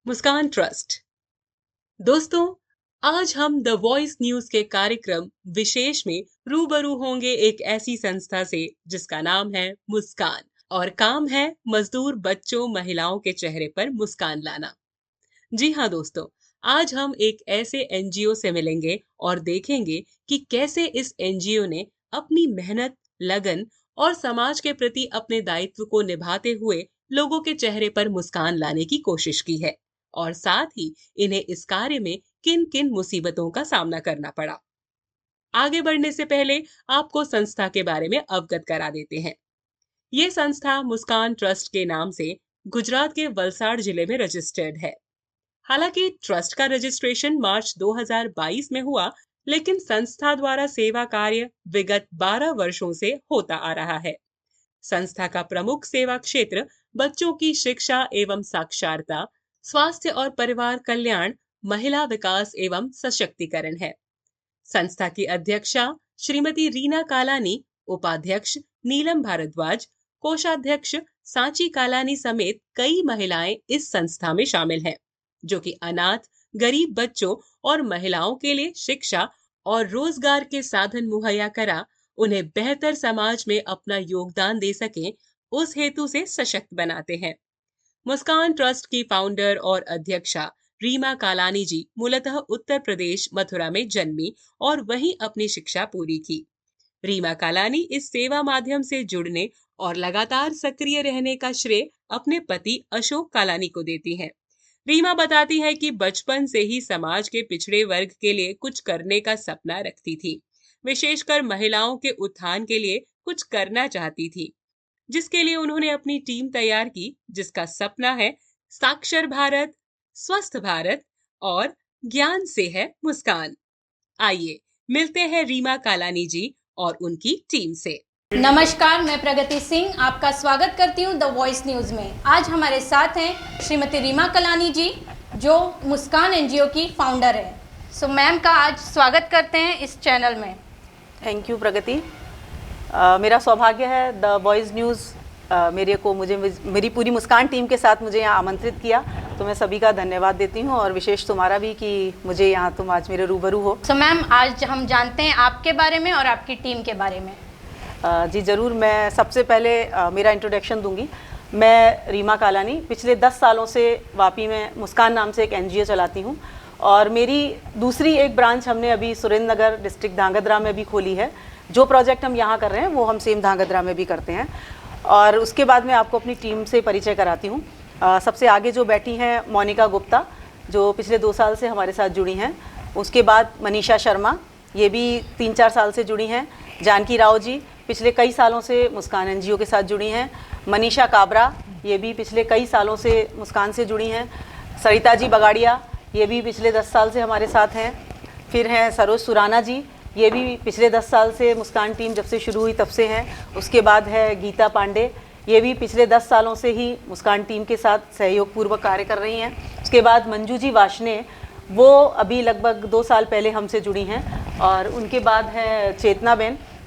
मुस्कान trust. दोस्तों, आज हम द वॉइस न्यूज के कार्यक्रम विशेष में रूबरू होंगे एक ऐसी संस्था से जिसका नाम है मुस्कान और काम है मजदूर बच्चों महिलाओं के चेहरे पर मुस्कान लाना। जी हाँ दोस्तों, आज हम एक ऐसे एनजीओ से मिलेंगे और देखेंगे कि कैसे इस एनजीओ ने अपनी मेहनत, लगन और समाज के प्रति अपने दायित्व को निभाते हुए लोगों के चेहरे पर मुस्कान लाने की कोशिश की है और साथ ही इन्हें इस कार्य में किन किन मुसीबतों का सामना करना पड़ा। आगे बढ़ने से पहले आपको संस्था के बारे में अवगत करा देते हैं। ये संस्था मुस्कान ट्रस्ट के नाम से गुजरात के वलसाड़ जिले में रजिस्टर्ड है। हालांकि ट्रस्ट का रजिस्ट्रेशन मार्च 2022 में हुआ, लेकिन संस्था द्वारा सेवा कार्य विगत 12 वर्षों से होता आ रहा है। संस्था का प्रमुख सेवा क्षेत्र बच्चों की शिक्षा एवं साक्षरता, स्वास्थ्य और परिवार कल्याण, महिला विकास एवं सशक्तिकरण है। संस्था की अध्यक्षा श्रीमती रीना कालानी, उपाध्यक्ष नीलम भारद्वाज, कोषाध्यक्ष सांची कालानी समेत कई महिलाएं इस संस्था में शामिल हैं, जो कि अनाथ, गरीब बच्चों और महिलाओं के लिए शिक्षा और रोजगार के साधन मुहैया करा उन्हें बेहतर समाज में अपना योगदान दे सकें, उस हेतु से सशक्त बनाते हैं। मुस्कान ट्रस्ट की फाउंडर और अध्यक्षा रीमा कालानी जी मूलतः उत्तर प्रदेश मथुरा में जन्मी और वहीं अपनी शिक्षा पूरी की। रीमा कालानी इस सेवा माध्यम से जुड़ने और लगातार सक्रिय रहने का श्रेय अपने पति अशोक कालानी को देती हैं। रीमा बताती है कि बचपन से ही समाज के पिछड़े वर्ग के लिए कुछ करने का सपना रखती थी, विशेषकर महिलाओं के उत्थान के लिए कुछ करना चाहती थी, जिसके लिए उन्होंने अपनी टीम तैयार की, जिसका सपना है साक्षर भारत, स्वस्थ भारत और ज्ञान से है मुस्कान। आइए मिलते हैं रीमा कालानी जी और उनकी टीम से। नमस्कार, मैं प्रगति सिंह आपका स्वागत करती हूँ द वॉइस न्यूज़ में। आज हमारे साथ हैं श्रीमती रीमा कालानी जी, जो मुस्कान एनजीओ की फाउंडर है। सो मैम का आज स्वागत करते हैं इस चैनल में। थैंक यू प्रगति। मेरा सौभाग्य है द वॉइस न्यूज़ मुझे मेरी पूरी मुस्कान टीम के साथ मुझे यहाँ आमंत्रित किया, तो मैं सभी का धन्यवाद देती हूँ और विशेष तुम्हारा भी कि मुझे यहाँ तुम आज मेरे रूबरू हो। सो मैम, आज हम जानते हैं आपके बारे में और आपकी टीम के बारे में। जी ज़रूर। मैं सबसे पहले मेरा इंट्रोडक्शन दूंगी। मैं रीमा कालानी पिछले 10 सालों से वापी में मुस्कान नाम से एक एनजीओ चलाती हूँ और मेरी दूसरी एक ब्रांच हमने अभी सुरेंद्र नगर डिस्ट्रिक्ट धांगध्रा में भी खोली है। जो प्रोजेक्ट हम यहाँ कर रहे हैं वो हम सेम धांगध्रा में भी करते हैं। और उसके बाद मैं आपको अपनी टीम से परिचय कराती हूँ। सबसे आगे जो बैठी हैं मोनिका गुप्ता, जो पिछले 2 साल से हमारे साथ जुड़ी हैं। उसके बाद मनीषा शर्मा, ये भी 3-4 साल से जुड़ी हैं। जानकी राव जी पिछले कई सालों से मुस्कान एनजीओ के साथ जुड़ी हैं। मनीषा काबरा, ये भी पिछले कई सालों से मुस्कान से जुड़ी हैं। सरिता जी बगाड़िया, ये भी पिछले 10 साल से हमारे साथ हैं। फिर हैं सरोज सुराना जी, ये भी पिछले 10 साल से मुस्कान टीम जब से शुरू हुई तब से हैं। उसके बाद है गीता पांडे, ये भी पिछले 10 सालों से ही मुस्कान टीम के साथ सहयोगपूर्वक कार्य कर रही हैं। उसके बाद मंजू जी वाशने, वो अभी लगभग 2 साल पहले हमसे जुड़ी हैं। और उनके बाद है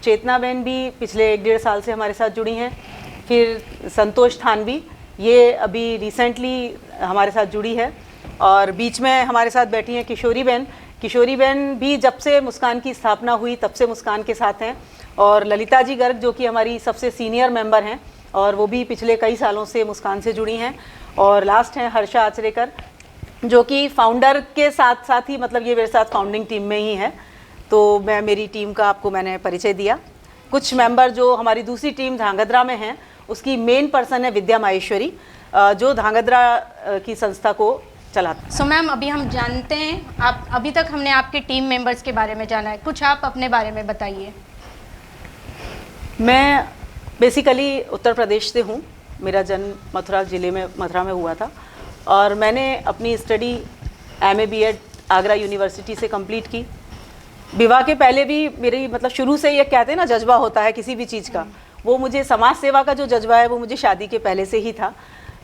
चेतना बेन भी पिछले 1-1.5 साल से हमारे साथ जुड़ी हैं। फिर संतोष थानवी, ये अभी रिसेंटली हमारे साथ जुड़ी है। और बीच में हमारे साथ बैठी हैं किशोरी बहन भी जब से मुस्कान की स्थापना हुई तब से मुस्कान के साथ हैं। और ललिता जी गर्ग, जो कि हमारी सबसे सीनियर मेंबर हैं और वो भी पिछले कई सालों से मुस्कान से जुड़ी हैं। और लास्ट हैं हर्षा आचरेकर, जो कि फाउंडर के साथ साथ ही, मतलब ये मेरे साथ फाउंडिंग टीम में ही है। तो मेरी टीम का आपको मैंने परिचय दिया। कुछ मेंबर जो हमारी दूसरी टीम धांगध्रा में हैं, उसकी मेन पर्सन है विद्या माहेश्वरी, जो धांगध्रा की संस्था को चलाता। सो मैम, अभी हम जानते हैं, आप अभी तक हमने आपके टीम मेंबर्स के बारे में जाना है, कुछ आप अपने बारे में बताइए। मैं बेसिकली उत्तर प्रदेश से हूँ। मेरा जन्म मथुरा में हुआ था और मैंने अपनी study MA BEd Agra university से कंप्लीट की। विवाह के पहले भी मेरी, मतलब शुरू से ये कहते हैं ना, जज्बा होता है किसी भी चीज़ का, वो मुझे समाज सेवा का जो जज्बा है वो मुझे शादी के पहले से ही था।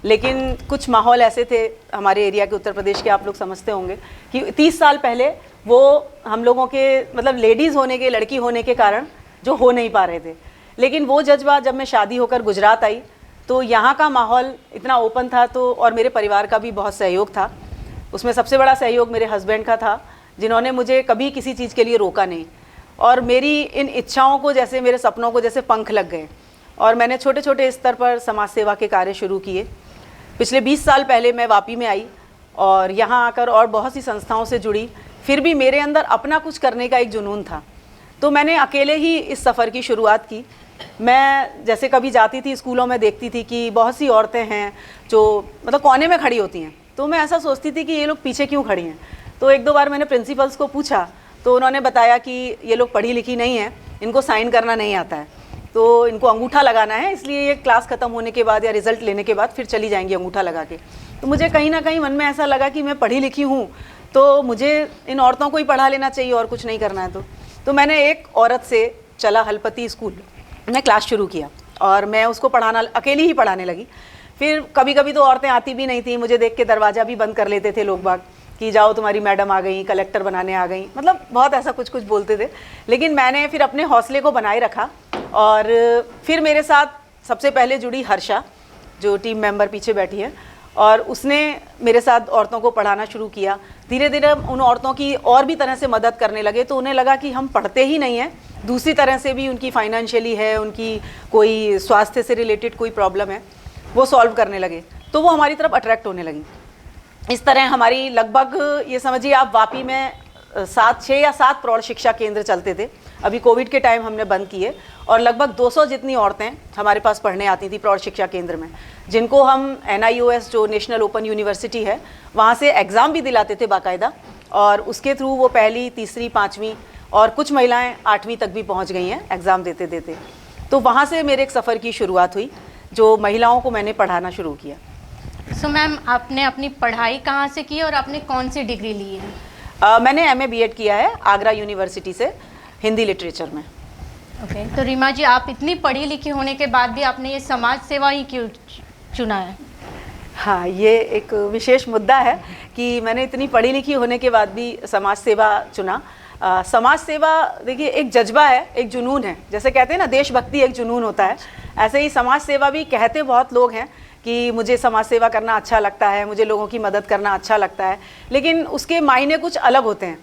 लेकिन कुछ माहौल ऐसे थे हमारे एरिया के, उत्तर प्रदेश के, आप लोग समझते होंगे कि 30 साल पहले वो हम लोगों के, मतलब लेडीज़ होने के, लड़की होने के कारण जो हो नहीं पा रहे थे। लेकिन वो जज्बा जब मैं शादी होकर गुजरात आई तो यहाँ का माहौल इतना ओपन था, तो और मेरे परिवार का भी बहुत सहयोग था। उसमें सबसे बड़ा सहयोग मेरे हस्बैंड का था, जिन्होंने मुझे कभी किसी चीज़ के लिए रोका नहीं, और मेरी इन इच्छाओं को, जैसे मेरे सपनों को जैसे पंख लग गए, और मैंने छोटे छोटे स्तर पर समाज सेवा के कार्य शुरू किए। पिछले 20 साल पहले मैं वापी में आई और यहाँ आकर और बहुत सी संस्थाओं से जुड़ी, फिर भी मेरे अंदर अपना कुछ करने का एक जुनून था, तो मैंने अकेले ही इस सफ़र की शुरुआत की। मैं जैसे कभी जाती थी स्कूलों में, देखती थी कि बहुत सी औरतें हैं जो मतलब कोने में खड़ी होती हैं, तो मैं ऐसा सोचती थी कि ये लोग पीछे क्यों खड़ी हैं। तो एक दो बार मैंने प्रिंसिपल्स को पूछा, तो उन्होंने बताया कि ये लोग पढ़ी लिखी नहीं हैं, इनको साइन करना नहीं आता है, तो इनको अंगूठा लगाना है, इसलिए ये क्लास ख़त्म होने के बाद या रिज़ल्ट लेने के बाद फिर चली जाएंगी अंगूठा लगा के। तो मुझे कहीं ना कहीं मन में ऐसा लगा कि मैं पढ़ी लिखी हूँ, तो मुझे इन औरतों को ही पढ़ा लेना चाहिए और कुछ नहीं करना है। तो मैंने एक औरत से चला हलपति स्कूल में क्लास शुरू किया और मैं उसको पढ़ाना, अकेली ही पढ़ाने लगी। फिर कभी कभी तो औरतें आती भी नहीं थी, मुझे देख के दरवाज़ा भी बंद कर लेते थे लोग बाग कि जाओ तुम्हारी मैडम आ गई, कलेक्टर बनाने आ गई, मतलब बहुत ऐसा कुछ कुछ बोलते थे। लेकिन मैंने फिर अपने हौसले को बनाए रखा, और फिर मेरे साथ सबसे पहले जुड़ी हर्षा, जो टीम मेंबर पीछे बैठी है, और उसने मेरे साथ औरतों को पढ़ाना शुरू किया। धीरे धीरे उन औरतों की और भी तरह से मदद करने लगे, तो उन्हें लगा कि हम पढ़ते ही नहीं हैं, दूसरी तरह से भी उनकी फाइनेंशियली है, उनकी कोई स्वास्थ्य से रिलेटेड कोई प्रॉब्लम है, वो सॉल्व करने लगे, तो वो हमारी तरफ अट्रैक्ट होने लगी। इस तरह हमारी लगभग ये समझिए आप वापी में 6 या 7 प्रौढ़ शिक्षा केंद्र चलते थे। अभी कोविड के टाइम हमने बंद किए, और लगभग 200 जितनी औरतें हमारे पास पढ़ने आती थी प्रौढ़ शिक्षा केंद्र में, जिनको हम NIOS जो नेशनल ओपन यूनिवर्सिटी है, वहाँ से एग्ज़ाम भी दिलाते थे बाकायदा, और उसके थ्रू वो पहली, तीसरी, 5वीं और कुछ महिलाएं 8वीं तक भी पहुँच गई हैं एग्ज़ाम देते देते। तो वहाँ से मेरे एक सफ़र की शुरुआत हुई, जो महिलाओं को मैंने पढ़ाना शुरू किया। सो मैम, आपने अपनी पढ़ाई कहाँ से की और आपने कौन सी डिग्री ली है? मैंने MA BEd किया है आगरा यूनिवर्सिटी से, हिंदी लिटरेचर में। ओके, तो रीमा जी, आप इतनी पढ़ी लिखी होने के बाद भी आपने ये समाज सेवा ही क्यों चुना है? हाँ, ये एक विशेष मुद्दा है कि मैंने इतनी पढ़ी लिखी होने के बाद भी समाज सेवा चुना। समाज सेवा देखिए एक जज्बा है, एक जुनून है, जैसे कहते हैं ना देशभक्ति एक जुनून होता है, ऐसे ही समाज सेवा भी कहते बहुत लोग हैं कि मुझे समाज सेवा करना अच्छा लगता है, मुझे लोगों की मदद करना अच्छा लगता है, लेकिन उसके मायने कुछ अलग होते हैं।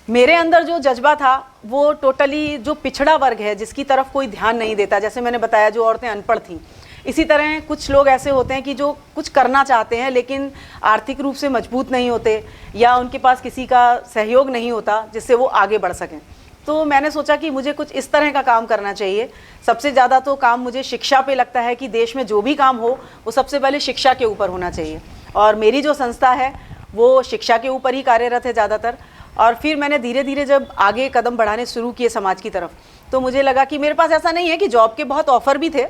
मेरे अंदर जो जज्बा था वो टोटली जो पिछड़ा वर्ग है, जिसकी तरफ कोई ध्यान नहीं देता, जैसे मैंने बताया जो औरतें अनपढ़ थीं, इसी तरह कुछ लोग ऐसे होते हैं कि जो कुछ करना चाहते हैं लेकिन आर्थिक रूप से मजबूत नहीं होते, या उनके पास किसी का सहयोग नहीं होता जिससे वो आगे बढ़ सकें। तो मैंने सोचा कि मुझे कुछ इस तरह का काम करना चाहिए। सबसे ज़्यादा तो काम मुझे शिक्षा पे लगता है कि देश में जो भी काम हो वो सबसे पहले शिक्षा के ऊपर होना चाहिए, और मेरी जो संस्था है वो शिक्षा के ऊपर ही कार्यरत है ज़्यादातर। और फिर मैंने धीरे धीरे जब आगे कदम बढ़ाने शुरू किए समाज की तरफ, तो मुझे लगा कि मेरे पास ऐसा नहीं है कि जॉब के बहुत ऑफ़र भी थे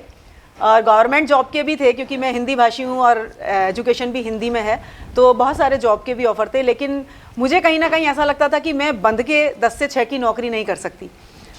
और गवर्नमेंट जॉब के भी थे, क्योंकि मैं हिंदी भाषी हूँ और एजुकेशन भी हिंदी में है, तो बहुत सारे जॉब के भी ऑफ़र थे। लेकिन मुझे कहीं ना कहीं ऐसा लगता था कि मैं बंद के 10 से 6 की नौकरी नहीं कर सकती,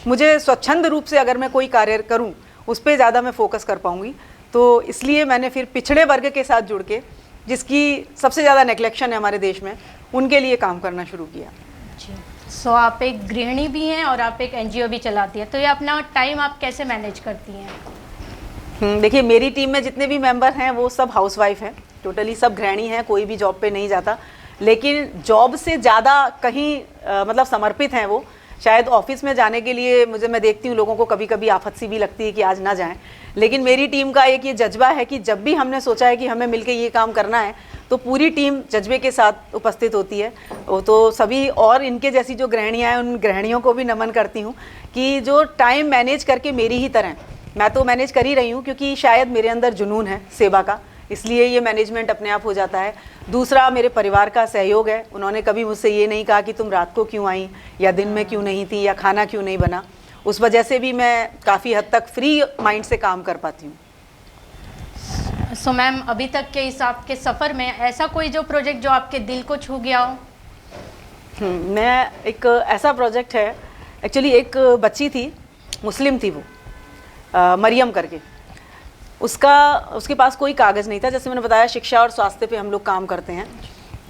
मुझे स्वच्छंद रूप से अगर मैं कोई कार्य करूँ उस पर ज़्यादा मैं फोकस कर पाऊँगी। तो इसलिए मैंने फिर पिछड़े वर्ग के साथ जुड़ के, जिसकी सबसे ज़्यादा नेग्लेक्शन है हमारे देश में, उनके लिए काम करना शुरू किया। जी, सो आप एक गृहिणी भी हैं और आप एक NGO भी चलाती हैं, तो ये अपना टाइम आप कैसे मैनेज करती हैं? देखिए मेरी टीम में जितने भी मेंबर हैं वो सब हाउसवाइफ हैं, टोटली सब गृहिणी हैं, कोई भी जॉब पे नहीं जाता, लेकिन जॉब से ज़्यादा कहीं मतलब समर्पित हैं वो। शायद ऑफिस में जाने के लिए मैं देखती हूँ लोगों को कभी कभी आफत सी भी लगती है कि आज ना जाएं, लेकिन मेरी टीम का एक ये जज्बा है कि जब भी हमने सोचा है कि हमें मिलकर ये काम करना है तो पूरी टीम जज्बे के साथ उपस्थित होती है। तो सभी और इनके जैसी जो गृहिणियाँ हैं उन गृहिणियों को भी नमन करती हूँ कि जो टाइम मैनेज करके मेरी ही तरह मैं तो मैनेज कर ही रही हूँ, क्योंकि शायद मेरे अंदर जुनून है सेवा का, इसलिए ये मैनेजमेंट अपने आप हो जाता है। दूसरा मेरे परिवार का सहयोग है, उन्होंने कभी मुझसे ये नहीं कहा कि तुम रात को क्यों आई या दिन में क्यों नहीं थी या खाना क्यों नहीं बना। उस वजह से भी मैं काफ़ी हद तक फ्री माइंड से काम कर पाती हूँ। सो मैम, अभी तक के इस आपके सफ़र में ऐसा कोई जो प्रोजेक्ट जो आपके दिल को छू गया हो? मैं एक ऐसा प्रोजेक्ट है, एक्चुअली एक बच्ची थी, मुस्लिम थी वो, मरियम करके, उसके पास कोई कागज़ नहीं था। जैसे मैंने बताया शिक्षा और स्वास्थ्य पे हम लोग काम करते हैं,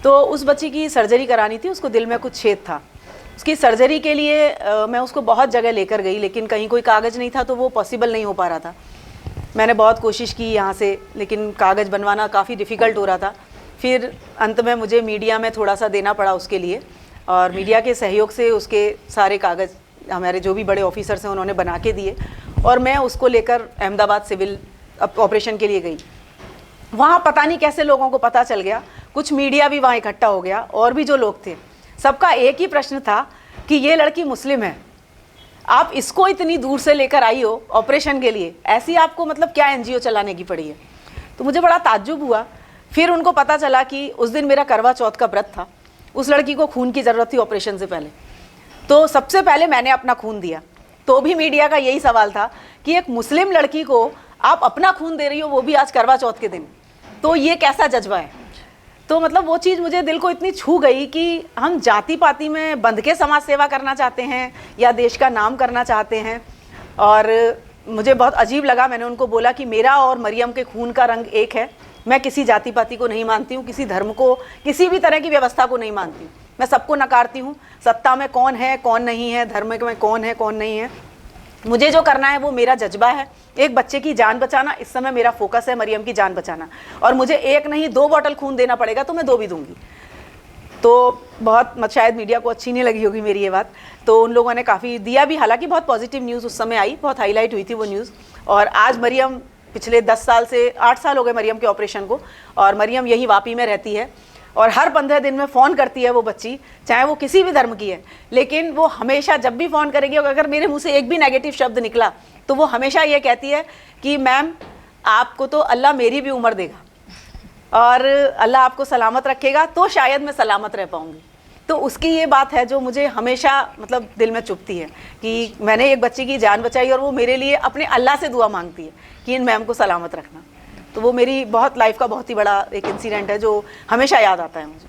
तो उस बच्ची की सर्जरी करानी थी, उसको दिल में कुछ छेद था। उसकी सर्जरी के लिए मैं उसको बहुत जगह लेकर गई, लेकिन कहीं कोई कागज़ नहीं था, तो वो पॉसिबल नहीं हो पा रहा था। मैंने बहुत कोशिश की यहाँ से, लेकिन कागज़ बनवाना काफ़ी डिफ़िकल्ट हो रहा था। फिर अंत में मुझे मीडिया में थोड़ा सा देना पड़ा उसके लिए, और मीडिया के सहयोग से उसके सारे कागज़ हमारे जो भी बड़े ऑफिसर्स हैं उन्होंने बना के दिए, और मैं उसको लेकर अहमदाबाद सिविल ऑपरेशन के लिए गई। वहाँ पता नहीं कैसे लोगों को पता चल गया, कुछ मीडिया भी वहाँ इकट्ठा हो गया, और भी जो लोग थे, सबका एक ही प्रश्न था कि ये लड़की मुस्लिम है, आप इसको इतनी दूर से लेकर आई हो ऑपरेशन के लिए, ऐसी आपको मतलब क्या एनजीओ चलाने की पड़ी है। तो मुझे बड़ा ताज्जुब हुआ। फिर उनको पता चला कि उस दिन मेरा करवा चौथ का व्रत था, उस लड़की को खून की ज़रूरत थी ऑपरेशन से पहले, तो सबसे पहले मैंने अपना खून दिया। तो भी मीडिया का यही सवाल था कि एक मुस्लिम लड़की को आप अपना खून दे रही हो, वो भी आज करवा चौथ के दिन, तो ये कैसा जज्बा है। तो मतलब वो चीज़ मुझे दिल को इतनी छू गई कि हम जाति पाति में बंध के समाज सेवा करना चाहते हैं या देश का नाम करना चाहते हैं। और मुझे बहुत अजीब लगा। मैंने उनको बोला कि मेरा और मरियम के खून का रंग एक है, मैं किसी जाति पाति को नहीं मानती हूँ, किसी धर्म को, किसी भी तरह की व्यवस्था को नहीं मानती हूँ, मैं सबको नकारती हूँ। सत्ता में कौन है कौन नहीं है, धर्म में कौन है कौन नहीं है, मुझे जो करना है वो मेरा जज्बा है। एक बच्चे की जान बचाना इस समय मेरा फोकस है, मरियम की जान बचाना, और मुझे एक नहीं 2 बॉटल खून देना पड़ेगा तो मैं 2 भी दूंगी। तो बहुत शायद मीडिया को अच्छी नहीं लगी होगी मेरी ये बात, तो उन लोगों ने काफ़ी दिया भी, हालांकि बहुत पॉजिटिव न्यूज़ उस समय आई, बहुत हाईलाइट हुई थी वो न्यूज़। और आज मरियम पिछले 10 साल से 8 साल हो गए मरियम के ऑपरेशन को, और मरियम यही वापी में रहती है, और हर 15 दिन में फ़ोन करती है वो बच्ची, चाहे वो किसी भी धर्म की है, लेकिन वो हमेशा जब भी फ़ोन करेगी, अगर मेरे मुंह से एक भी नेगेटिव शब्द निकला तो वो हमेशा ये कहती है कि मैम आपको तो अल्लाह मेरी भी उम्र देगा और अल्लाह आपको सलामत रखेगा तो शायद मैं सलामत रह पाऊँगी। तो उसकी ये बात है जो मुझे हमेशा मतलब दिल में चुभती है कि मैंने एक बच्ची की जान बचाई और वो मेरे लिए अपने अल्लाह से दुआ मांगती है कि इन मैम को सलामत रखना। तो वो मेरी बहुत लाइफ का बहुत ही बड़ा एक इंसिडेंट है जो हमेशा याद आता है मुझे।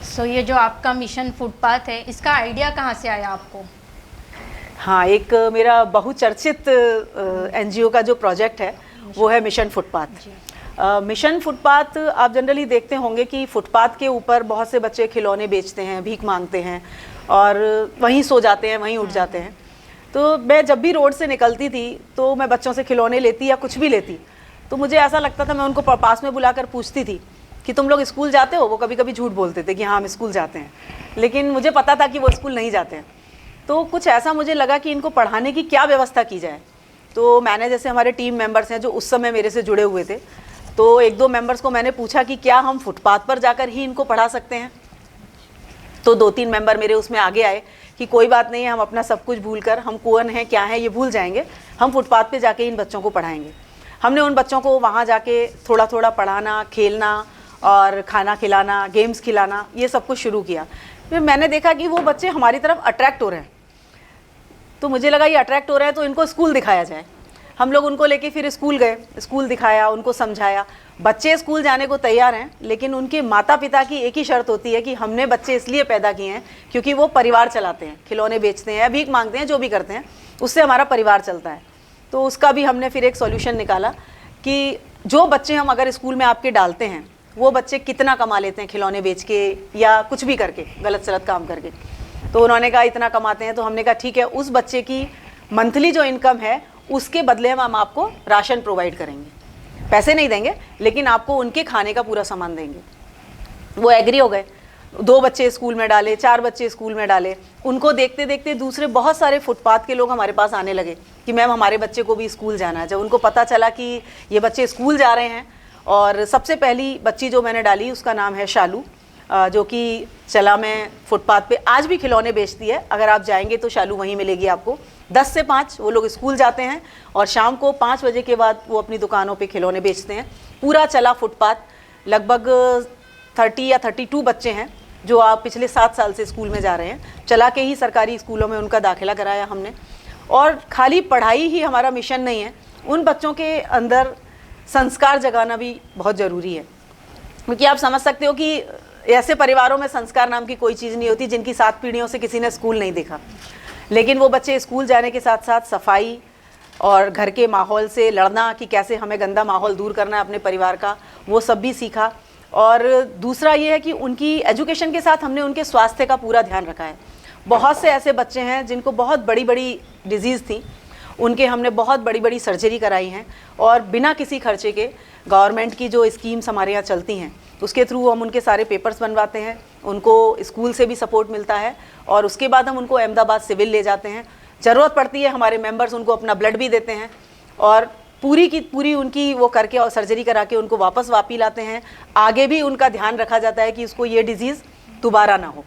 सो ये जो आपका मिशन फुटपाथ है, इसका आइडिया कहाँ से आया आपको? हाँ, एक मेरा बहुचर्चित एनजीओ का जो प्रोजेक्ट है वो है मिशन फुटपाथ। मिशन फुटपाथ आप जनरली देखते होंगे कि फुटपाथ के ऊपर बहुत से बच्चे खिलौने बेचते हैं, भीख मांगते हैं और वहीं सो जाते हैं, वहीं उठ जाते हैं। तो मैं जब भी रोड से निकलती थी तो मैं बच्चों से खिलौने लेती या कुछ भी लेती, तो मुझे ऐसा लगता था, मैं उनको पास में बुलाकर पूछती थी कि तुम लोग स्कूल जाते हो? वो कभी कभी झूठ बोलते थे कि हाँ हम स्कूल जाते हैं, लेकिन मुझे पता था कि वो स्कूल नहीं जाते हैं। तो कुछ ऐसा मुझे लगा कि इनको पढ़ाने की क्या व्यवस्था की जाए। तो मैंने, जैसे हमारे टीम मेंबर्स हैं जो उस समय मेरे से जुड़े हुए थे, तो 1-2 मेंबर्स को मैंने पूछा कि क्या हम फुटपाथ पर जाकर ही इनको पढ़ा सकते हैं। तो 2-3 मेंबर मेरे उसमें आगे आए कि कोई बात नहीं है, हम अपना सब कुछ भूल कर, हम कौन हैं क्या है ये भूल जाएंगे, हम फुटपाथ पे जाके इन बच्चों को पढ़ाएंगे। हमने उन बच्चों को वहाँ जाके थोड़ा थोड़ा पढ़ाना, खेलना और खाना खिलाना, गेम्स खिलाना, ये सब कुछ शुरू किया। फिर मैंने देखा कि वो बच्चे हमारी तरफ अट्रैक्ट हो रहे हैं, तो मुझे लगा ये अट्रैक्ट हो रहे हैं तो इनको स्कूल दिखाया जाए। हम लोग उनको लेके फिर स्कूल गए, स्कूल दिखाया, उनको समझाया। बच्चे स्कूल जाने को तैयार हैं, लेकिन उनके माता पिता की एक ही शर्त होती है कि हमने बच्चे इसलिए पैदा किए हैं क्योंकि वो परिवार चलाते हैं, खिलौने बेचते हैं, भीख मांगते हैं, जो भी करते हैं, उससे हमारा परिवार चलता है। तो उसका भी हमने फिर एक सॉल्यूशन निकाला कि जो बच्चे हम अगर स्कूल में आपके डालते हैं, वो बच्चे कितना कमा लेते हैं खिलौने बेच के या कुछ भी करके, गलत सलत काम करके। तो उन्होंने कहा इतना कमाते हैं, तो हमने कहा ठीक है, उस बच्चे की मंथली जो इनकम है उसके बदले हम आपको राशन प्रोवाइड करेंगे, पैसे नहीं देंगे लेकिन आपको उनके खाने का पूरा सामान देंगे। वो एग्री हो गए। 2 बच्चे स्कूल में डाले, 4 बच्चे स्कूल में डाले। उनको देखते देखते दूसरे बहुत सारे फुटपाथ के लोग हमारे पास आने लगे कि मैम हमारे बच्चे को भी स्कूल जाना है। जब उनको पता चला कि ये बच्चे स्कूल जा रहे हैं, और सबसे पहली बच्ची जो मैंने डाली उसका नाम है शालू, जो कि चला में फुटपाथ पे आज भी खिलौने बेचती है। अगर आप जाएंगे तो शालू वहीं मिलेगी आपको। 10 से 5 वो लोग स्कूल जाते हैं और शाम को 5 बजे के बाद वो अपनी दुकानों पे खिलौने बेचते हैं। पूरा चला फुटपाथ, लगभग 30 या 32 बच्चे हैं जो आप पिछले 7 साल से स्कूल में जा रहे हैं। चला के ही सरकारी स्कूलों में उनका दाखिला कराया हमने। और खाली पढ़ाई ही हमारा मिशन नहीं है, उन बच्चों के अंदर संस्कार जगाना भी बहुत ज़रूरी है, क्योंकि आप समझ सकते हो कि ऐसे परिवारों में संस्कार नाम की कोई चीज़ नहीं होती जिनकी 7 पीढ़ियों से किसी ने स्कूल नहीं देखा। लेकिन वो बच्चे स्कूल जाने के साथ साथ सफाई और घर के माहौल से लड़ना, कि कैसे हमें गंदा माहौल दूर करना है अपने परिवार का, वो सब भी सीखा। और दूसरा ये है कि उनकी एजुकेशन के साथ हमने उनके स्वास्थ्य का पूरा ध्यान रखा है। बहुत से ऐसे बच्चे हैं जिनको बहुत बड़ी बड़ी डिजीज़ थी, उनके हमने बहुत बड़ी बड़ी सर्जरी कराई हैं और बिना किसी खर्चे के गवर्नमेंट की जो स्कीम्स हमारे यहाँ चलती हैं उसके थ्रू हम उनके सारे पेपर्स बनवाते हैं, उनको स्कूल से भी सपोर्ट मिलता है और उसके बाद हम उनको अहमदाबाद सिविल ले जाते हैं। ज़रूरत पड़ती है हमारे मेंबर्स उनको अपना ब्लड भी देते हैं और पूरी की पूरी उनकी वो करके और सर्जरी करा के उनको वापी लाते हैं। आगे भी उनका ध्यान रखा जाता है कि उसको ये डिजीज़ दोबारा ना हो।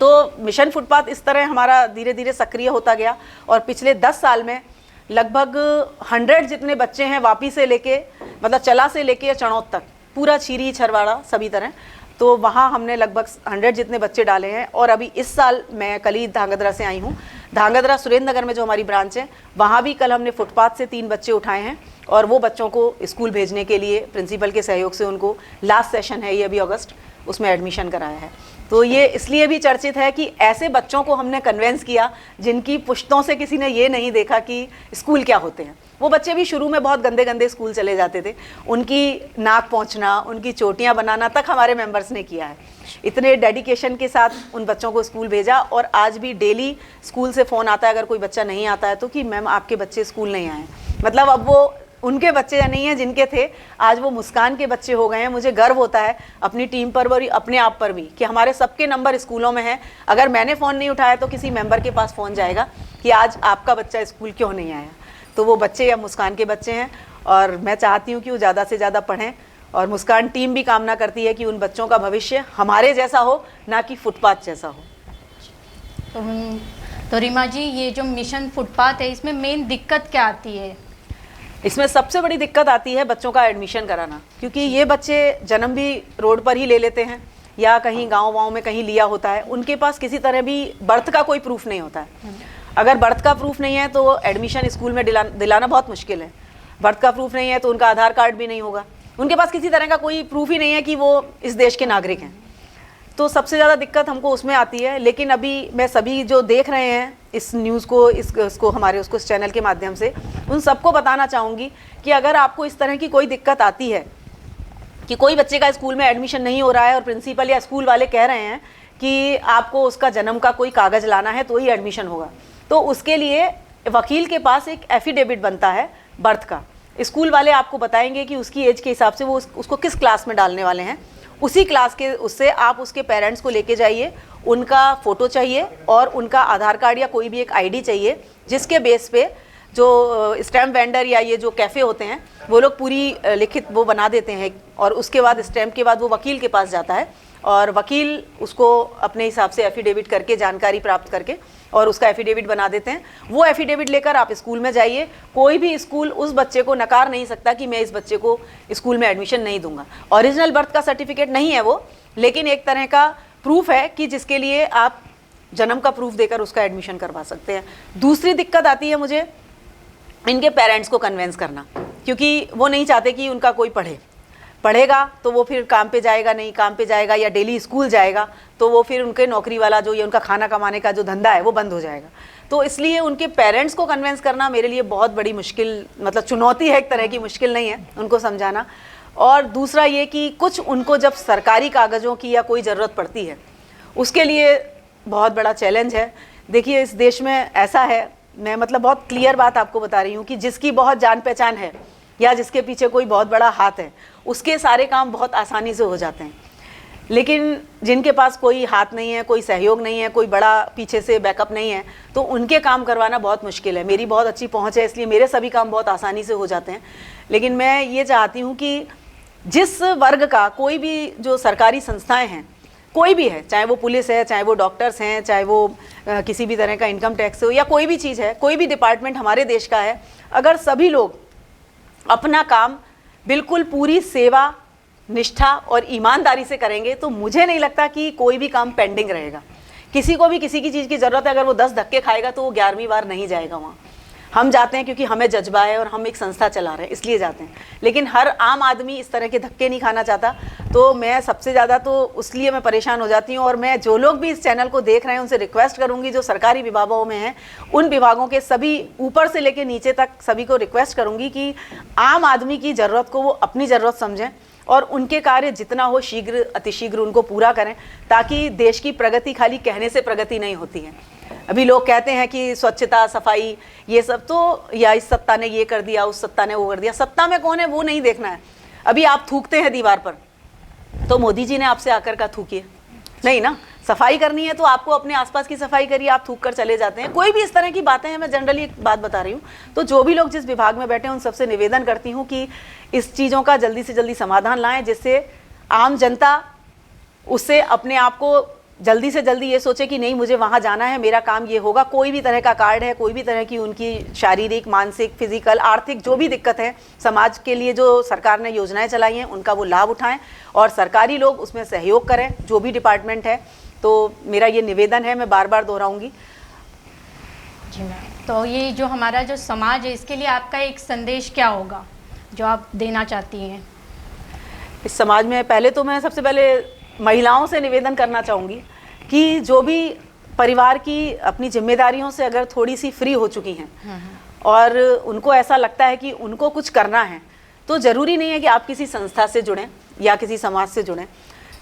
तो मिशन फुटपाथ इस तरह हमारा धीरे धीरे सक्रिय होता गया और पिछले 10 साल में लगभग 100 जितने बच्चे हैं वापी से लेके मतलब चला से लेके चणौत तक, पूरा छीरी छरवाड़ा सभी तरह, तो वहाँ हमने लगभग 100 जितने बच्चे डाले हैं। और अभी इस साल मैं कल ही धांगध्रा से आई हूँ, धांगध्रा सुरेंद्र नगर में जो हमारी ब्रांच है वहाँ भी कल हमने फुटपाथ से 3 बच्चे उठाए हैं और वो बच्चों को स्कूल भेजने के लिए प्रिंसिपल के सहयोग से उनको लास्ट सेशन है ये अभी अगस्त, उसमें एडमिशन कराया है। तो ये इसलिए भी चर्चित है कि ऐसे बच्चों को हमने कन्वेंस किया जिनकी पुश्तों से किसी ने ये नहीं देखा कि स्कूल क्या होते हैं। वो बच्चे भी शुरू में बहुत गंदे गंदे स्कूल चले जाते थे, उनकी नाक पोंछना, उनकी चोटियां बनाना तक हमारे मेंबर्स ने किया है। इतने डेडिकेशन के साथ उन बच्चों को स्कूल भेजा और आज भी डेली स्कूल से फ़ोन आता है अगर कोई बच्चा नहीं आता है तो कि मैम आपके बच्चे स्कूल नहीं आए। मतलब अब वो उनके बच्चे नहीं हैं जिनके थे, आज वो मुस्कान के बच्चे हो गए हैं। मुझे गर्व होता है अपनी टीम पर और अपने आप पर भी कि हमारे सबके नंबर स्कूलों में हैं। अगर मैंने फ़ोन नहीं उठाया तो किसी मेंबर के पास फ़ोन जाएगा कि आज आपका बच्चा स्कूल क्यों नहीं आया। तो वो बच्चे या मुस्कान के बच्चे हैं और मैं चाहती हूँ कि वो ज़्यादा से ज़्यादा पढ़ें और मुस्कान टीम भी कामना करती है कि उन बच्चों का भविष्य हमारे जैसा हो, ना कि फुटपाथ जैसा हो। तो रीमा जी, ये जो मिशन फुटपाथ है इसमें मेन दिक्कत क्या आती है? इसमें सबसे बड़ी दिक्कत आती है बच्चों का एडमिशन कराना, क्योंकि ये बच्चे जन्म भी रोड पर ही ले लेते हैं या कहीं गांव में कहीं लिया होता है। उनके पास किसी तरह भी बर्थ का कोई प्रूफ नहीं होता है। अगर बर्थ का प्रूफ नहीं है तो एडमिशन स्कूल में दिलाना बहुत मुश्किल है। बर्थ का प्रूफ नहीं है तो उनका आधार कार्ड भी नहीं होगा, उनके पास किसी तरह का कोई प्रूफ ही नहीं है कि वो इस देश के नागरिक हैं। तो सबसे ज़्यादा दिक्कत हमको उसमें आती है। लेकिन अभी मैं सभी जो देख रहे हैं इस न्यूज़ को, इसको हमारे उसको इस चैनल के माध्यम से उन सबको बताना चाहूँगी कि अगर आपको इस तरह की कोई दिक्कत आती है कि कोई बच्चे का स्कूल में एडमिशन नहीं हो रहा है और प्रिंसिपल या स्कूल वाले कह रहे हैं कि आपको उसका जन्म का कोई कागज़ लाना है तो ही एडमिशन होगा, तो उसके लिए वकील के पास एक एफिडेविट बनता है बर्थ का। स्कूल वाले आपको बताएंगे कि उसकी एज के हिसाब से वो उसको किस क्लास में डालने वाले हैं। उसी क्लास के उससे आप उसके पेरेंट्स को लेके जाइए, उनका फ़ोटो चाहिए और उनका आधार कार्ड या कोई भी एक आईडी चाहिए, जिसके बेस पे जो स्टैम्प वेंडर या ये जो कैफ़े होते हैं वो लोग पूरी लिखित वो बना देते हैं और उसके बाद स्टैम्प के बाद वो वकील के पास जाता है और वकील उसको अपने हिसाब से एफिडेविट करके जानकारी प्राप्त करके और उसका एफिडेविट बना देते हैं। वो एफिडेविट लेकर आप स्कूल में जाइए, कोई भी स्कूल उस बच्चे को नकार नहीं सकता कि मैं इस बच्चे को स्कूल में एडमिशन नहीं दूंगा। ओरिजिनल बर्थ का सर्टिफिकेट नहीं है वो, लेकिन एक तरह का प्रूफ है कि जिसके लिए आप जन्म का प्रूफ देकर उसका एडमिशन करवा सकते हैं। दूसरी दिक्कत आती है मुझे इनके पेरेंट्स को कन्वेंस करना, क्योंकि वो नहीं चाहते कि उनका कोई पढ़ेगा तो वो फिर काम पे जाएगा, नहीं काम पे जाएगा या डेली स्कूल जाएगा तो वो फिर उनके नौकरी वाला जो ये उनका खाना कमाने का जो धंधा है वो बंद हो जाएगा। तो इसलिए उनके पेरेंट्स को कन्वेंस करना मेरे लिए बहुत बड़ी मुश्किल, मतलब चुनौती है, एक तरह की मुश्किल नहीं है उनको समझाना। और दूसरा ये कि कुछ उनको जब सरकारी कागज़ों की या कोई ज़रूरत पड़ती है उसके लिए बहुत बड़ा चैलेंज है। देखिए इस देश में ऐसा है, मैं मतलब बहुत क्लियर बात आपको बता रही हूँ कि जिसकी बहुत जान पहचान है या जिसके पीछे कोई बहुत बड़ा हाथ है उसके सारे काम बहुत आसानी से हो जाते हैं। लेकिन जिनके पास कोई हाथ नहीं है, कोई सहयोग नहीं है, कोई बड़ा पीछे से बैकअप नहीं है, तो उनके काम करवाना बहुत मुश्किल है। मेरी बहुत अच्छी पहुंच है इसलिए मेरे सभी काम बहुत आसानी से हो जाते हैं। लेकिन मैं ये चाहती हूँ कि जिस वर्ग का कोई भी जो सरकारी संस्थाएँ हैं, कोई भी है, चाहे वो पुलिस है, चाहे वो डॉक्टर्स हैं, चाहे वो किसी भी तरह का इनकम टैक्स हो या कोई भी चीज़ है, कोई भी डिपार्टमेंट हमारे देश का है, अगर सभी लोग अपना काम बिल्कुल पूरी सेवा, निष्ठा और ईमानदारी से करेंगे तो मुझे नहीं लगता कि कोई भी काम पेंडिंग रहेगा। किसी को भी किसी की चीज़ की ज़रूरत है, अगर वो 10 धक्के खाएगा तो वो 11वीं बार नहीं जाएगा वहाँ। हम जाते हैं क्योंकि हमें जज्बा है और हम एक संस्था चला रहे हैं इसलिए जाते हैं। लेकिन हर आम आदमी इस तरह के धक्के नहीं खाना चाहता। तो मैं सबसे ज़्यादा तो इसलिए मैं परेशान हो जाती हूँ और मैं जो लोग भी इस चैनल को देख रहे हैं उनसे रिक्वेस्ट करूँगी, जो सरकारी विभागों में हैं उन विभागों के सभी ऊपर से लेकर नीचे तक सभी को रिक्वेस्ट करूँगी कि आम आदमी की ज़रूरत को वो अपनी ज़रूरत समझें और उनके कार्य जितना हो शीघ्र अतिशीघ्र उनको पूरा करें, ताकि देश की प्रगति खाली कहने से प्रगति नहीं होती है। अभी लोग कहते हैं कि स्वच्छता, सफाई, ये सब तो, या इस सत्ता ने ये कर दिया, उस सत्ता ने वो कर दिया। सत्ता में कौन है वो नहीं देखना है। अभी आप थूकते हैं दीवार पर, तो मोदी जी ने आपसे आकर का थूकिए नहीं ना। सफाई करनी है तो आपको अपने आसपास की सफाई करिए, आप थूक कर चले जाते हैं। कोई भी इस तरह की बातें हैं, मैं जनरली एक बात बता रही हूँ। तो जो भी लोग जिस विभाग में बैठे हैं उन सबसे निवेदन करती हूँ कि इस चीज़ों का जल्दी से जल्दी समाधान लाएं, जिससे आम जनता उससे अपने आप को जल्दी से जल्दी ये सोचे कि नहीं, मुझे वहाँ जाना है, मेरा काम ये होगा। कोई भी तरह का कार्ड है, कोई भी तरह की उनकी शारीरिक, मानसिक, फिजिकल, आर्थिक जो भी दिक्कत है, समाज के लिए जो सरकार ने योजनाएं चलाई हैं उनका वो लाभ उठाएं और सरकारी लोग उसमें सहयोग करें, जो भी डिपार्टमेंट है। तो मेरा ये निवेदन है, मैं बार बार दोहराऊंगी। जी मैम, तो ये जो हमारा जो समाज है, इसके लिए आपका एक संदेश क्या होगा जो आप देना चाहती हैं? इस समाज में पहले तो मैं सबसे पहले महिलाओं से निवेदन करना चाहूँगी कि जो भी परिवार की अपनी जिम्मेदारियों से अगर थोड़ी सी फ्री हो चुकी हैं और उनको ऐसा लगता है कि उनको कुछ करना है, तो ज़रूरी नहीं है कि आप किसी संस्था से जुड़ें या किसी समाज से जुड़ें।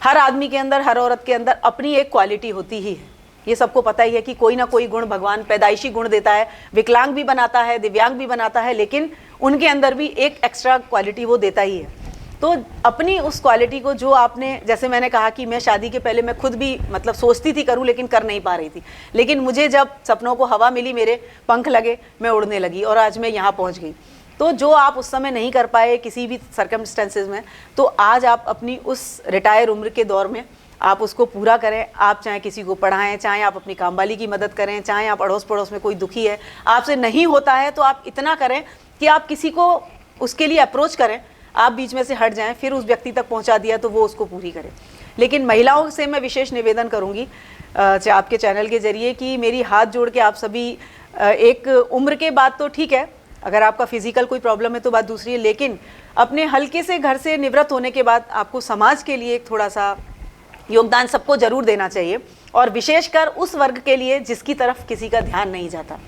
हर आदमी के अंदर, हर औरत के अंदर अपनी एक क्वालिटी होती ही है। ये सबको पता ही है कि कोई ना कोई गुण भगवान पैदाइशी गुण देता है, विकलांग भी बनाता है, दिव्यांग भी बनाता है, लेकिन उनके अंदर भी एक एक्स्ट्रा क्वालिटी वो देता ही है। तो अपनी उस क्वालिटी को, जो आपने, जैसे मैंने कहा कि मैं शादी के पहले मैं खुद भी मतलब सोचती थी करूं, लेकिन कर नहीं पा रही थी, लेकिन मुझे जब सपनों को हवा मिली, मेरे पंख लगे, मैं उड़ने लगी और आज मैं यहाँ पहुँच गई। तो जो आप उस समय नहीं कर पाए किसी भी सर्कमस्टेंसेज में, तो आज आप अपनी उस रिटायर उम्र के दौर में आप उसको पूरा करें। आप चाहे किसी को पढ़ाएं, चाहे आप अपनी कामवाली की मदद करें, चाहे आप अड़ोस पड़ोस में कोई दुखी है, आपसे नहीं होता है तो आप इतना करें कि आप किसी को उसके लिए अप्रोच करें, आप बीच में से हट जाएं, फिर उस व्यक्ति तक पहुंचा दिया तो वो उसको पूरी करे। लेकिन महिलाओं से मैं विशेष निवेदन करूंगी आपके चैनल के जरिए कि मेरी हाथ जोड़ के आप सभी, एक उम्र के बाद तो ठीक है, अगर आपका फिजिकल कोई प्रॉब्लम है तो बात दूसरी है, लेकिन अपने हल्के से घर से निवृत्त होने के बाद आपको समाज के लिए थोड़ा सा योगदान सबको जरूर देना चाहिए, और विशेषकर उस वर्ग के लिए जिसकी तरफ किसी का ध्यान नहीं जाता।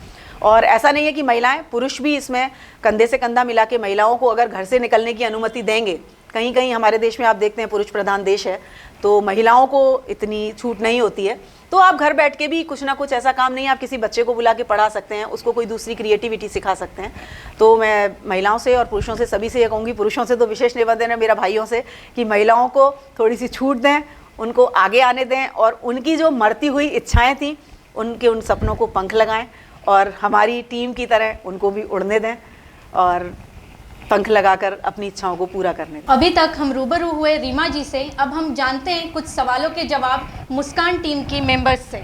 और ऐसा नहीं है कि महिलाएं, पुरुष भी इसमें कंधे से कंधा मिला के महिलाओं को अगर घर से निकलने की अनुमति देंगे, कहीं कहीं हमारे देश में आप देखते हैं पुरुष प्रधान देश है, तो महिलाओं को इतनी छूट नहीं होती है, तो आप घर बैठ के भी कुछ ना कुछ, ऐसा काम नहीं है, आप किसी बच्चे को बुला के पढ़ा सकते हैं, उसको कोई दूसरी क्रिएटिविटी सिखा सकते हैं। तो मैं महिलाओं से और पुरुषों से, सभी से ये कहूँगी, पुरुषों से तो विशेष निवेदन है मेरा भाइयों से, कि महिलाओं को थोड़ी सी छूट दें, उनको आगे आने दें, और उनकी जो मरती हुई इच्छाएँ थी उनके उन सपनों को पंख लगाएं, और हमारी टीम की तरह उनको भी उड़ने दें और पंख लगाकर अपनी इच्छाओं को पूरा करने दें। अभी तक हम रूबरू हुए रीमा जी से, अब हम जानते हैं कुछ सवालों के जवाब मुस्कान टीम की मेंबर्स से।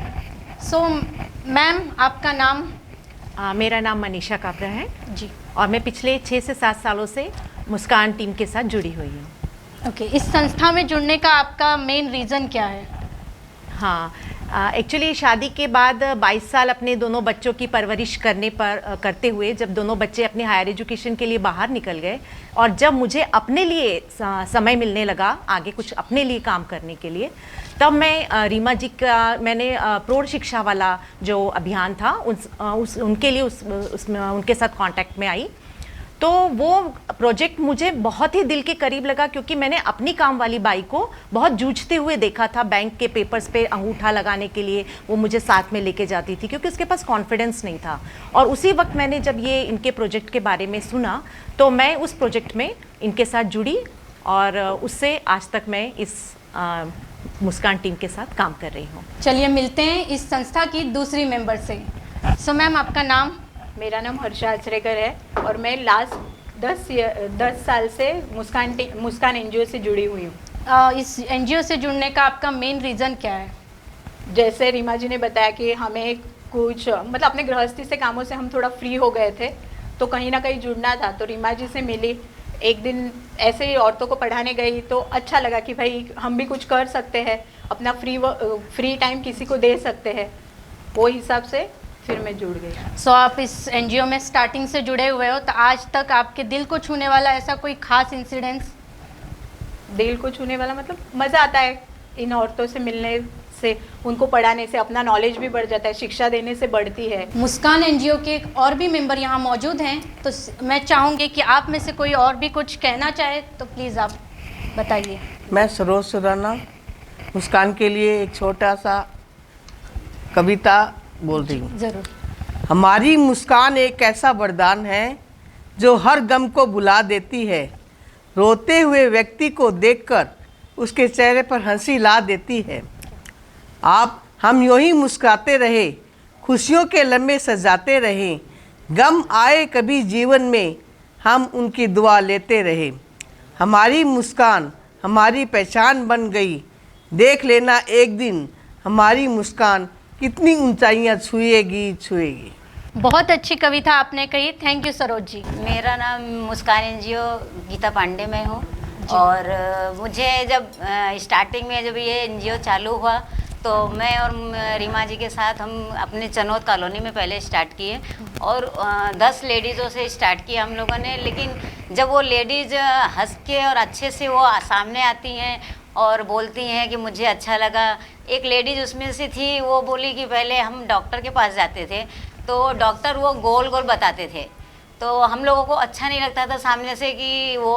सो मैम, आपका नाम? मेरा नाम मनीषा काबरा है जी, और मैं पिछले 6 से 7 सालों से मुस्कान टीम के साथ जुड़ी हुई हूँ। ओके, इस संस्था में जुड़ने का आपका मेन रीज़न क्या है? हाँ, एक्चुअली शादी के बाद 22 साल अपने दोनों बच्चों की परवरिश करते हुए, जब दोनों बच्चे अपने हायर एजुकेशन के लिए बाहर निकल गए, और जब मुझे अपने लिए समय मिलने लगा आगे कुछ अपने लिए काम करने के लिए, तब मैं रीमा जी का, मैंने प्रौढ़ शिक्षा वाला जो अभियान था उनके लिए उसमें उनके साथ कांटेक्ट में आई। तो वो प्रोजेक्ट मुझे बहुत ही दिल के करीब लगा, क्योंकि मैंने अपनी काम वाली बाई को बहुत जूझते हुए देखा था। बैंक के पेपर्स पे अंगूठा लगाने के लिए वो मुझे साथ में लेके जाती थी, क्योंकि उसके पास कॉन्फिडेंस नहीं था। और उसी वक्त मैंने जब ये इनके प्रोजेक्ट के बारे में सुना, तो मैं उस प्रोजेक्ट में इनके साथ जुड़ी, और उससे आज तक मैं इस मुस्कान टीम के साथ काम कर रही हूँ। चलिए मिलते हैं इस संस्था की दूसरी मेंबर से। सो मैम, आपका नाम? मेरा नाम हर्षा आचरेकर है और मैं लास्ट 10 साल से मुस्कान एनजीओ से जुड़ी हुई हूँ। इस एनजीओ से जुड़ने का आपका मेन रीज़न क्या है? जैसे रीमा जी ने बताया कि हमें कुछ मतलब अपने गृहस्थी से कामों से हम थोड़ा फ्री हो गए थे, तो कहीं ना कहीं जुड़ना था, तो रीमा जी से मिली। एक दिन ऐसे ही औरतों को पढ़ाने गई तो अच्छा लगा कि भाई हम भी कुछ कर सकते हैं, अपना फ्री टाइम किसी को दे सकते हैं, वो हिसाब से फिर मैं जुड़ गई। सो आप इस एनजीओ में स्टार्टिंग से जुड़े हुए हो, तो आज तक आपके दिल को छूने वाला ऐसा कोई खास इंसिडेंस? दिल को छूने वाला मतलब मज़ा आता है इन औरतों से मिलने से, उनको पढ़ाने से अपना नॉलेज भी बढ़ जाता है, शिक्षा देने से बढ़ती है। मुस्कान एनजीओ के और भी मेंबर यहाँ मौजूद हैं, तो मैं चाहूँगी कि आप में से कोई और भी कुछ कहना चाहे तो प्लीज़ आप बताइए। मैं सरोज सुराना मुस्कान के लिए एक छोटा सा कविता बोल रही हूँ। ज़रूर। हमारी मुस्कान एक ऐसा वरदान है जो हर गम को भुला देती है। रोते हुए व्यक्ति को देखकर उसके चेहरे पर हंसी ला देती है। हम यूं ही मुस्कुराते रहे, खुशियों के लम्हे सजाते रहे, गम आए कभी जीवन में हम उनकी दुआ लेते रहे। हमारी मुस्कान हमारी पहचान बन गई, देख लेना एक दिन हमारी मुस्कान कितनी ऊंचाइयां छुएगी। बहुत अच्छी कविता आपने कही, थैंक यू सरोज जी। मेरा नाम मुस्कान एनजीओ गीता पांडे में हूँ और मुझे जब स्टार्टिंग में जब ये एनजीओ चालू हुआ तो मैं और रीमा जी के साथ हम अपने चनौद कॉलोनी में पहले स्टार्ट किए और 10 लेडीज़ों से स्टार्ट किया हम लोगों ने। लेकिन जब वो लेडीज़ हंस के और अच्छे से वो सामने आती हैं और बोलती हैं कि मुझे अच्छा लगा। एक लेडीज़ उसमें से थी, वो बोली कि पहले हम डॉक्टर के पास जाते थे तो डॉक्टर वो गोल गोल बताते थे, तो हम लोगों को अच्छा नहीं लगता था सामने से कि वो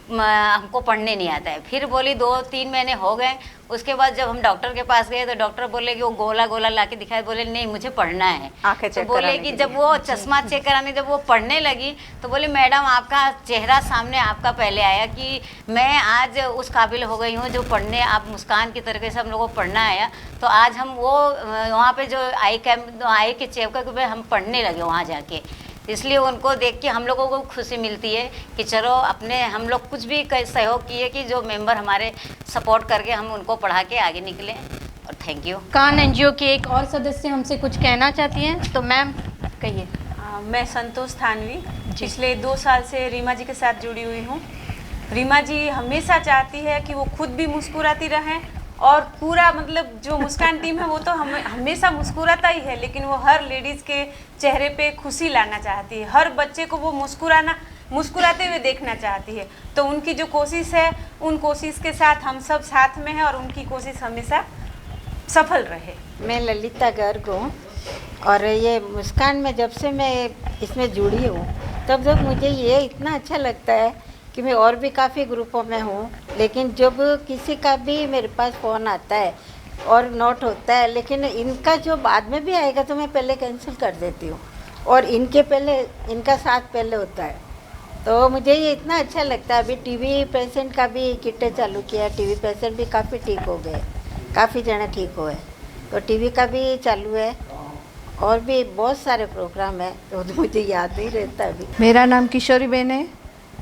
हमको पढ़ने नहीं आता है। फिर बोली 2-3 महीने हो गए, उसके बाद जब हम डॉक्टर के पास गए तो डॉक्टर बोले कि वो गोला गोला ला के दिखाए, बोले नहीं मुझे पढ़ना है। आंखें तो चेक बोले कि जब वो चश्मा चेक कराने जब वो पढ़ने लगी तो बोले मैडम आपका चेहरा सामने आपका पहले आया कि मैं आज उस काबिल हो गई हूँ जो पढ़ने, आप मुस्कान की तरीके से हम लोगों को पढ़ना आया। तो आज हम वो वहाँ पे जो आई के चेकअप पे हम पढ़ने लगे वहाँ जाके, इसलिए उनको देख के हम लोगों को खुशी मिलती है कि चलो अपने हम लोग कुछ भी सहयोग किए कि जो मेंबर हमारे सपोर्ट करके हम उनको पढ़ा के आगे निकले। और थैंक यू। कान एनजीओ की एक और सदस्य हमसे कुछ कहना चाहती हैं, तो मैम कहिए। मैं संतोष थानवी पिछले 2 साल से रीमा जी के साथ जुड़ी हुई हूँ। रीमा जी हमेशा चाहती है कि वो खुद भी मुस्कुराती रहें और पूरा मतलब जो मुस्कान टीम है वो तो हमेशा मुस्कुराता ही है, लेकिन वो हर लेडीज़ के चेहरे पे खुशी लाना चाहती है, हर बच्चे को वो मुस्कुराते हुए देखना चाहती है। तो उनकी जो कोशिश है उन कोशिश के साथ हम सब साथ में हैं और उनकी कोशिश हमेशा सफल रहे। मैं ललिता गर्ग हूँ और ये मुस्कान में जब से मैं इसमें जुड़ी हूँ तब मुझे ये इतना अच्छा लगता है कि मैं और भी काफ़ी ग्रुपों में हूँ, लेकिन जब किसी का भी मेरे पास फ़ोन आता है और नोट होता है, लेकिन इनका जो बाद में भी आएगा तो मैं पहले कैंसिल कर देती हूँ और इनका साथ पहले होता है। तो मुझे ये इतना अच्छा लगता है। अभी टीबी पेशेंट का भी किटें चालू किया, टीबी पेशेंट भी काफ़ी ठीक हो गए, काफ़ी जने ठीक हुए, तो टीबी का भी चालू है और भी बहुत सारे प्रोग्राम है, तो मुझे याद नहीं रहता अभी। मेरा नाम किशोरी बेन है।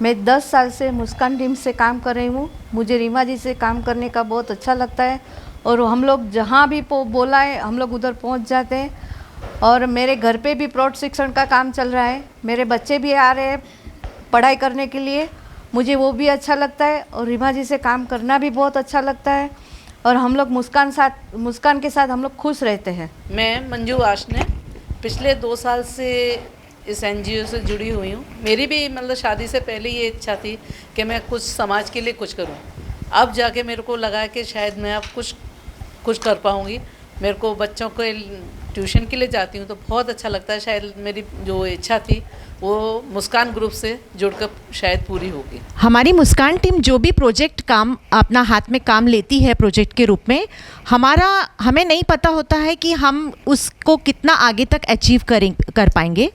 मैं 10 साल से मुस्कान टीम से काम कर रही हूँ। मुझे रीमा जी से काम करने का बहुत अच्छा लगता है और हम लोग जहाँ भी बोला है हम लोग उधर पहुँच जाते हैं। और मेरे घर पे भी प्रौढ़ शिक्षण का काम चल रहा है, मेरे बच्चे भी आ रहे हैं पढ़ाई करने के लिए, मुझे वो भी अच्छा लगता है और रीमा जी से काम करना भी बहुत अच्छा लगता है और हम लोग मुस्कान के साथ हम लोग खुश रहते हैं। मैं मंजू आशने पिछले 2 साल से इस एनजीओ से जुड़ी हुई हूँ। मेरी भी मतलब शादी से पहले ये इच्छा थी कि मैं कुछ समाज के लिए कुछ करूँ। अब जाके मेरे को लगा कि शायद मैं अब कुछ कर पाऊँगी। मेरे को बच्चों के ट्यूशन के लिए जाती हूँ तो बहुत अच्छा लगता है। शायद मेरी जो इच्छा थी वो मुस्कान ग्रुप से जुड़कर शायद पूरी होगी। हमारी मुस्कान टीम जो भी प्रोजेक्ट काम अपना हाथ में काम लेती है प्रोजेक्ट के रूप में, हमें नहीं पता होता है कि हम उसको कितना आगे तक अचीव कर पाएंगे।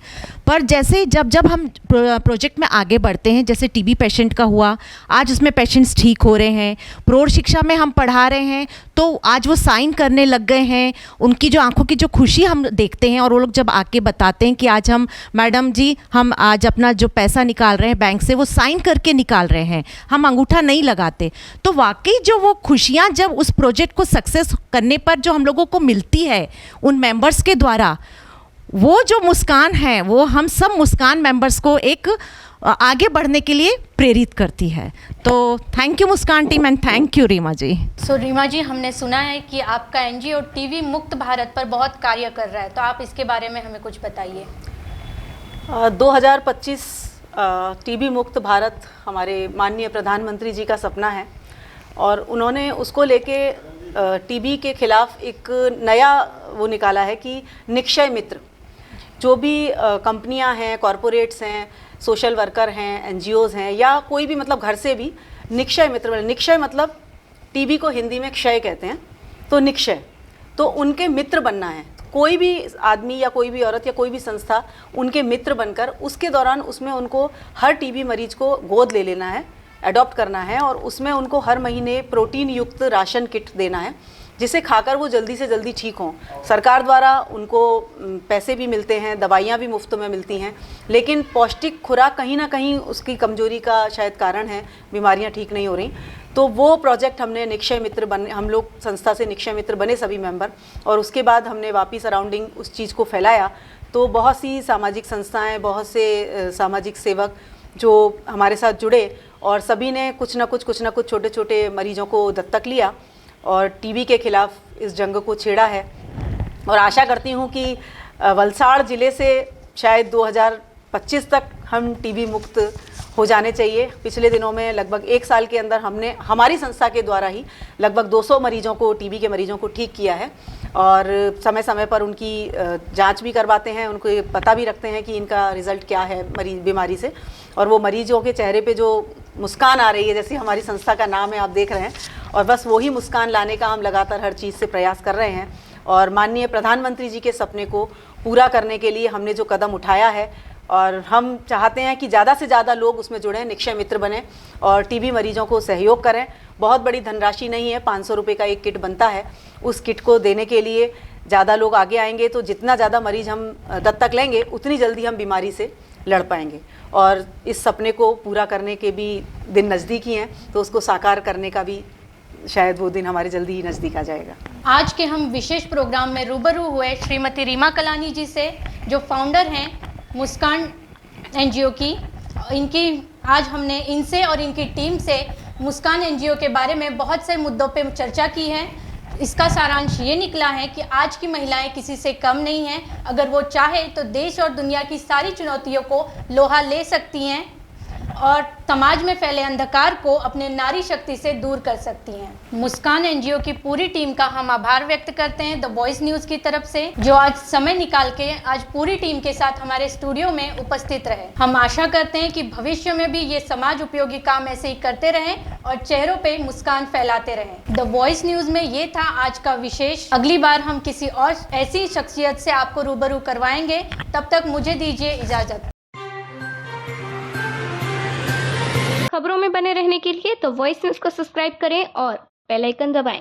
पर जैसे जब हम प्रोजेक्ट में आगे बढ़ते हैं, जैसे टीबी पेशेंट का हुआ, आज उसमें पेशेंट्स ठीक हो रहे हैं। प्रौढ़ शिक्षा में हम पढ़ा रहे हैं तो आज वो साइन करने लग गए हैं। उनकी जो आंखों की जो खुशी हम देखते हैं और वो लोग जब आके बताते हैं कि आज हम मैडम जी हम आज अपना जो पैसा निकाल रहे हैं बैंक से वो साइन करके निकाल रहे हैं, हम अंगूठा नहीं लगाते, तो वाकई जो वो खुशियाँ जब उस प्रोजेक्ट को सक्सेस करने पर जो हम लोगों को मिलती है उन मेंबर्स के द्वारा, वो जो मुस्कान है वो हम सब मुस्कान मेंबर्स को एक आगे बढ़ने के लिए प्रेरित करती है। तो thank you Muskan team and thank you Reema ji. So Reema ji, हमने सुना है कि आपका एनजीओ टीबी मुक्त भारत पर बहुत कार्य कर रहा है, तो आप इसके बारे में हमें कुछ बताइए। 2025 टीबी मुक्त भारत हमारे माननीय प्रधानमंत्री जी का सपना है और उन्होंने उसको लेके टीबी के खिलाफ एक नया वो निकाला है कि निक्षय मित्र। जो भी कंपनियां हैं, कॉरपोरेट्स हैं, सोशल वर्कर हैं, एनजीओज़ हैं या कोई भी मतलब घर से भी निक्षय मित्र, निक्षय मतलब टीबी को हिंदी में क्षय कहते हैं, तो निक्षय, तो उनके मित्र बनना है। कोई भी आदमी या कोई भी औरत या कोई भी संस्था उनके मित्र बनकर उसके दौरान उसमें उनको हर टीबी मरीज को गोद ले लेना है, अडॉप्ट करना है और उसमें उनको हर महीने प्रोटीन युक्त राशन किट देना है जिसे खाकर वो जल्दी से जल्दी ठीक हों। सरकार द्वारा उनको पैसे भी मिलते हैं, दवाइयाँ भी मुफ्त में मिलती हैं, लेकिन पौष्टिक खुराक कहीं ना कहीं उसकी कमजोरी का शायद कारण है, बीमारियाँ ठीक नहीं हो रही। तो वो प्रोजेक्ट हमने निक्षय मित्र बने, हम लोग संस्था से निक्षय मित्र बने सभी मेंबर, और उसके बाद हमने वापी सराउंडिंग उस चीज़ को फैलाया। तो बहुत सी सामाजिक संस्थाएँ, बहुत से सामाजिक सेवक जो हमारे साथ जुड़े और सभी ने कुछ ना कुछ छोटे छोटे मरीजों को दत्तक लिया और टीबी के खिलाफ इस जंग को छेड़ा है। और आशा करती हूँ कि वलसाड़ ज़िले से शायद 2025 तक हम टीबी मुक्त हो जाने चाहिए। पिछले दिनों में लगभग 1 साल के अंदर हमने हमारी संस्था के द्वारा ही लगभग 200 मरीजों को, टीबी के मरीजों को ठीक किया है और समय समय पर उनकी जांच भी करवाते हैं, उनको ये पता भी रखते हैं कि इनका रिज़ल्ट क्या है बीमारी से। और वो मरीजों के चेहरे पे जो मुस्कान आ रही है, जैसे हमारी संस्था का नाम है आप देख रहे हैं, और बस वही मुस्कान लाने का हम लगातार हर चीज़ से प्रयास कर रहे हैं। और माननीय प्रधानमंत्री जी के सपने को पूरा करने के लिए हमने जो कदम उठाया है और हम चाहते हैं कि ज़्यादा से ज़्यादा लोग उसमें जुड़ें, निक्षय मित्र बने और टीबी मरीजों को सहयोग करें। बहुत बड़ी धनराशि नहीं है, 500 रुपये का एक किट बनता है। उस किट को देने के लिए ज़्यादा लोग आगे आएंगे तो जितना ज़्यादा मरीज हम दत्तक लेंगे उतनी जल्दी हम बीमारी से लड़ पाएंगे। और इस सपने को पूरा करने के भी दिन नज़दीक ही हैं, तो उसको साकार करने का भी शायद वो दिन हमारे जल्दी ही नज़दीक आ जाएगा। आज के हम विशेष प्रोग्राम में रूबरू हुए श्रीमती रीमा कलानी जी से, जो फाउंडर हैं मुस्कान एनजीओ की। आज हमने इनसे और इनकी टीम से मुस्कान एनजीओ के बारे में बहुत से मुद्दों पे चर्चा की है। इसका सारांश ये निकला है कि आज की महिलाएं किसी से कम नहीं हैं। अगर वो चाहे तो देश और दुनिया की सारी चुनौतियों को लोहा ले सकती हैं और समाज में फैले अंधकार को अपने नारी शक्ति से दूर कर सकती हैं। मुस्कान एनजीओ की पूरी टीम का हम आभार व्यक्त करते हैं द वॉइस न्यूज़ की तरफ से, जो आज समय निकाल के आज पूरी टीम के साथ हमारे स्टूडियो में उपस्थित रहे। हम आशा करते हैं कि भविष्य में भी ये समाज उपयोगी काम ऐसे ही करते रहें और चेहरों पे मुस्कान फैलाते रहें। द वॉइस न्यूज़ में ये था आज का विशेष। अगली बार हम किसी और ऐसी शख्सियत से आपको रूबरू करवाएंगे। तब तक मुझे दीजिए इजाज़त। खबरों में बने रहने के लिए तो वॉइस न्यूज़ को सब्सक्राइब करें और बेल आइकन दबाएं।